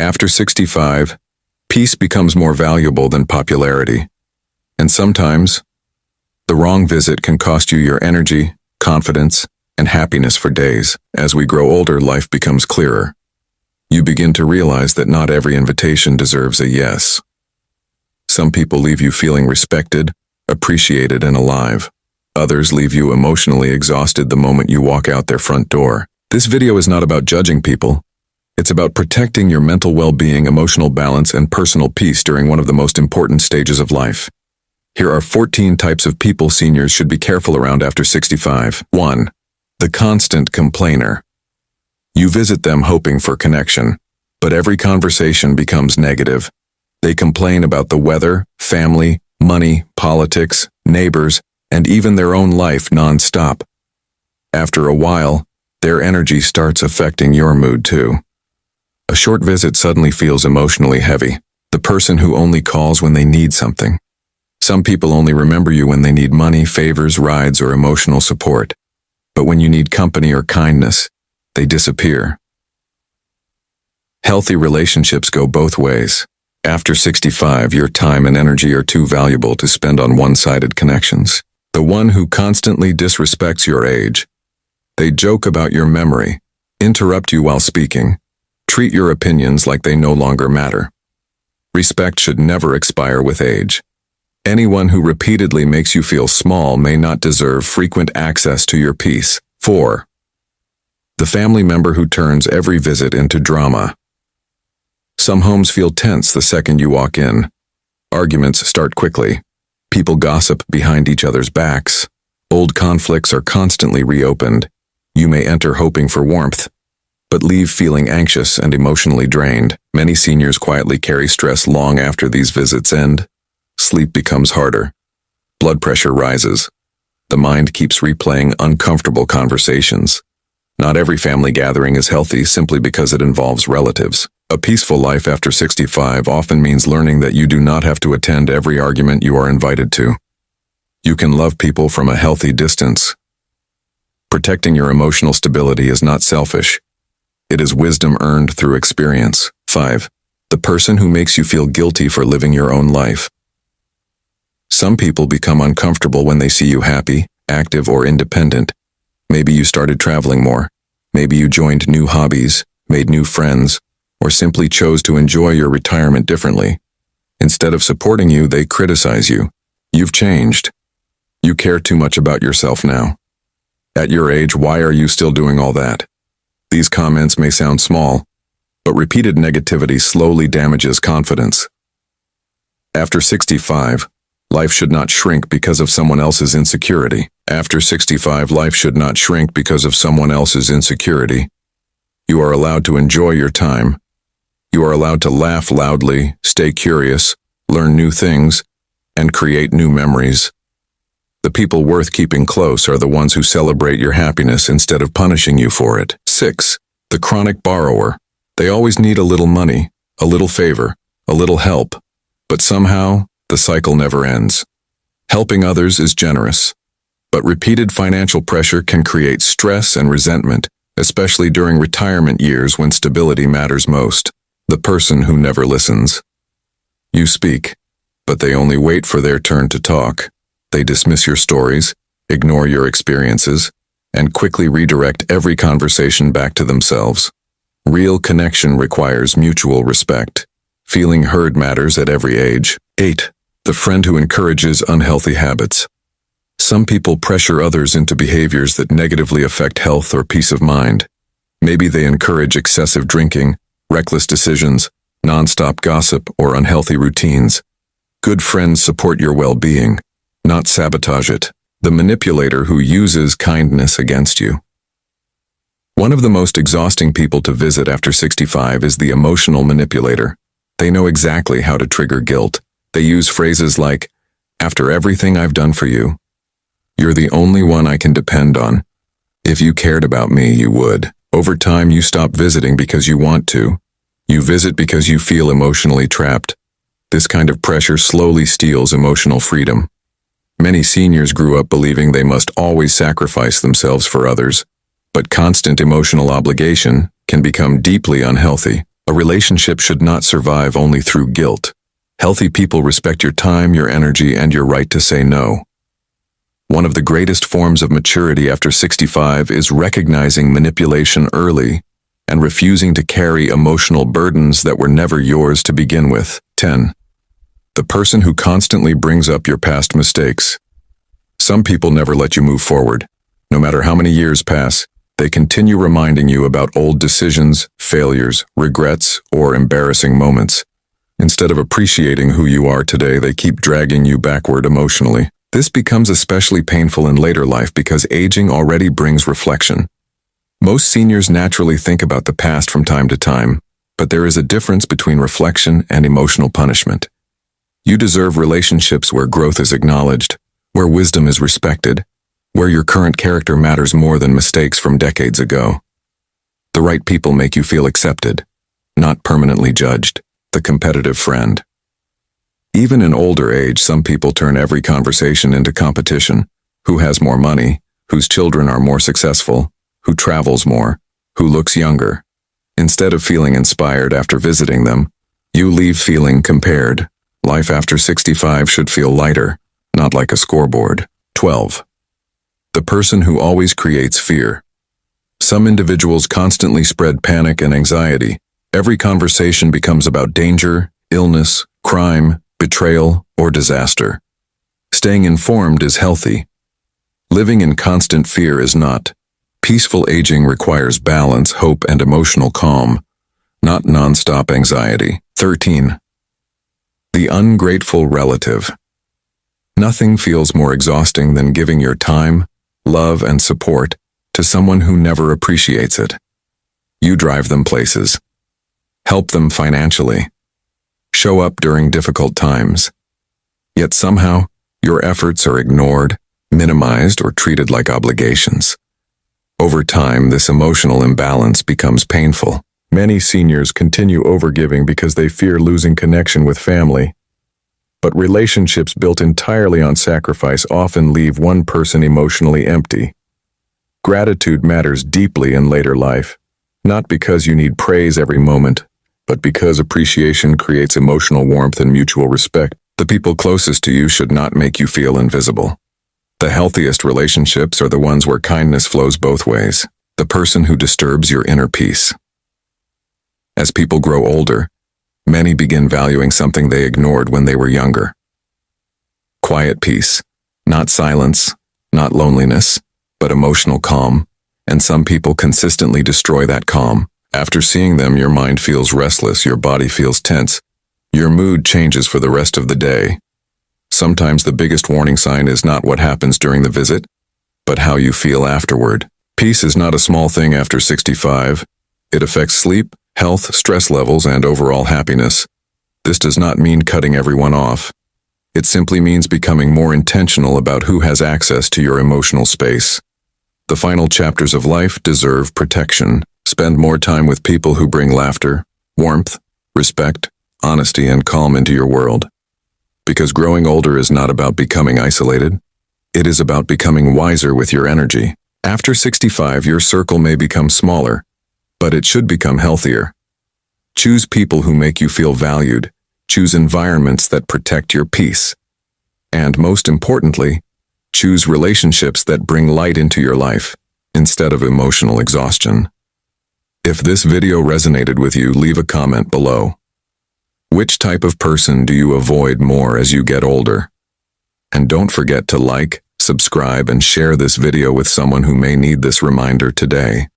After 65, peace becomes more valuable than popularity. And sometimes, the wrong visit can cost you your energy, confidence, and happiness for days. As we grow older, life becomes clearer. You begin to realize that not every invitation deserves a yes. Some people leave you feeling respected, appreciated, and alive. Others leave you emotionally exhausted the moment you walk out their front door. This video is not about judging people. It's about protecting your mental well-being, emotional balance, and personal peace during one of the most important stages of life. Here are 14 types of people seniors should be careful around after 65. 1. The constant complainer. You visit them hoping for connection, but every conversation becomes negative. They complain about the weather, family, money, politics, neighbors, and even their own life non-stop. After a while, their energy starts affecting your mood too. A short visit suddenly feels emotionally heavy. The person who only calls when they need something. Some people only remember you when they need money, favors, rides, or emotional support. But when you need company or kindness, they disappear. Healthy relationships go both ways. After 65, your time and energy are too valuable to spend on one-sided connections. The one who constantly disrespects your age. They joke about your memory, interrupt you while speaking, treat your opinions like they no longer matter. Respect should never expire with age. Anyone who repeatedly makes you feel small may not deserve frequent access to your peace. 4. The family member who turns every visit into drama. Some homes feel tense the second you walk in. Arguments start quickly. People gossip behind each other's backs. Old conflicts are constantly reopened. You may enter hoping for warmth, but leave feeling anxious and emotionally drained. Many seniors quietly carry stress long after these visits end. Sleep becomes harder. Blood pressure rises. The mind keeps replaying uncomfortable conversations. Not every family gathering is healthy simply because it involves relatives. A peaceful life after 65 often means learning that you do not have to attend every argument you are invited to. You can love people from a healthy distance. Protecting your emotional stability is not selfish. It is wisdom earned through experience. 5. The person who makes you feel guilty for living your own life. Some people become uncomfortable when they see you happy, active, or independent. Maybe you started traveling more. Maybe you joined new hobbies, made new friends, or simply chose to enjoy your retirement differently. Instead of supporting you, they criticize you. You've changed. You care too much about yourself now. At your age, why are you still doing all that? These comments may sound small, but repeated negativity slowly damages confidence. After 65, life should not shrink because of someone else's insecurity. After 65, life should not shrink because of someone else's insecurity. You are allowed to enjoy your time. You are allowed to laugh loudly, stay curious, learn new things, and create new memories. The people worth keeping close are the ones who celebrate your happiness instead of punishing you for it. 6. The chronic borrower. They always need a little money, a little favor, a little help, but somehow the cycle never ends. Helping others is generous, but repeated financial pressure can create stress and resentment, especially during retirement years when stability matters most. The person who never listens. You speak, but they only wait for their turn to talk. They dismiss your stories, ignore your experiences, and quickly redirect every conversation back to themselves. Real connection requires mutual respect. Feeling heard matters at every age. 8. The friend who encourages unhealthy habits. Some people pressure others into behaviors that negatively affect health or peace of mind. Maybe they encourage excessive drinking, reckless decisions, non-stop gossip, or unhealthy routines. Good friends support your well-being, not sabotage it. The manipulator who uses kindness against you. One of the most exhausting people to visit after 65 is the emotional manipulator. They know exactly how to trigger guilt. They use phrases like, "After everything I've done for you, you're the only one I can depend on. If you cared about me, you would." Over time, you stop visiting because you want to. You visit because you feel emotionally trapped. This kind of pressure slowly steals emotional freedom. Many seniors grew up believing they must always sacrifice themselves for others, but constant emotional obligation can become deeply unhealthy. A relationship should not survive only through guilt. Healthy people respect your time, your energy, and your right to say no. One of the greatest forms of maturity after 65 is recognizing manipulation early and refusing to carry emotional burdens that were never yours to begin with. 10. The person who constantly brings up your past mistakes. Some people never let you move forward. No matter how many years pass, they continue reminding you about old decisions, failures, regrets, or embarrassing moments. Instead of appreciating who you are today, they keep dragging you backward emotionally. This becomes especially painful in later life because aging already brings reflection. Most seniors naturally think about the past from time to time, but there is a difference between reflection and emotional punishment. You deserve relationships where growth is acknowledged, where wisdom is respected, where your current character matters more than mistakes from decades ago. The right people make you feel accepted, not permanently judged. The competitive friend. Even in older age, some people turn every conversation into competition. Who has more money? Whose children are more successful? Who travels more? Who looks younger? Instead of feeling inspired after visiting them, you leave feeling compared. Life after 65 should feel lighter, not like a scoreboard. 12. The person who always creates fear. Some individuals constantly spread panic and anxiety. Every conversation becomes about danger, illness, crime, betrayal, or disaster. Staying informed is healthy. Living in constant fear is not. Peaceful aging requires balance, hope, and emotional calm, not non-stop anxiety. 13. The ungrateful relative. Nothing feels more exhausting than giving your time, love, and support to someone who never appreciates it. You drive them places. Help them financially. Show up during difficult times. Yet somehow, your efforts are ignored, minimized, or treated like obligations. Over time, this emotional imbalance becomes painful. Many seniors continue overgiving because they fear losing connection with family. But relationships built entirely on sacrifice often leave one person emotionally empty. Gratitude matters deeply in later life, not because you need praise every moment, but because appreciation creates emotional warmth and mutual respect. The people closest to you should not make you feel invisible. The healthiest relationships are the ones where kindness flows both ways. The person who disturbs your inner peace. As people grow older, many begin valuing something they ignored when they were younger. Quiet peace, not silence, not loneliness, but emotional calm, and some people consistently destroy that calm. After seeing them, your mind feels restless, your body feels tense, your mood changes for the rest of the day. Sometimes the biggest warning sign is not what happens during the visit, but how you feel afterward. Peace is not a small thing after 65. It affects sleep, health, stress levels, and overall happiness. This does not mean cutting everyone off. It simply means becoming more intentional about who has access to your emotional space. The final chapters of life deserve protection. Spend more time with people who bring laughter, warmth, respect, honesty, and calm into your world. Because growing older is not about becoming isolated. It is about becoming wiser with your energy. After 65, your circle may become smaller, but it should become healthier. Choose people who make you feel valued. Choose environments that protect your peace. And most importantly, choose relationships that bring light into your life, instead of emotional exhaustion. If this video resonated with you, leave a comment below. Which type of person do you avoid more as you get older? And don't forget to like, subscribe, and share this video with someone who may need this reminder today.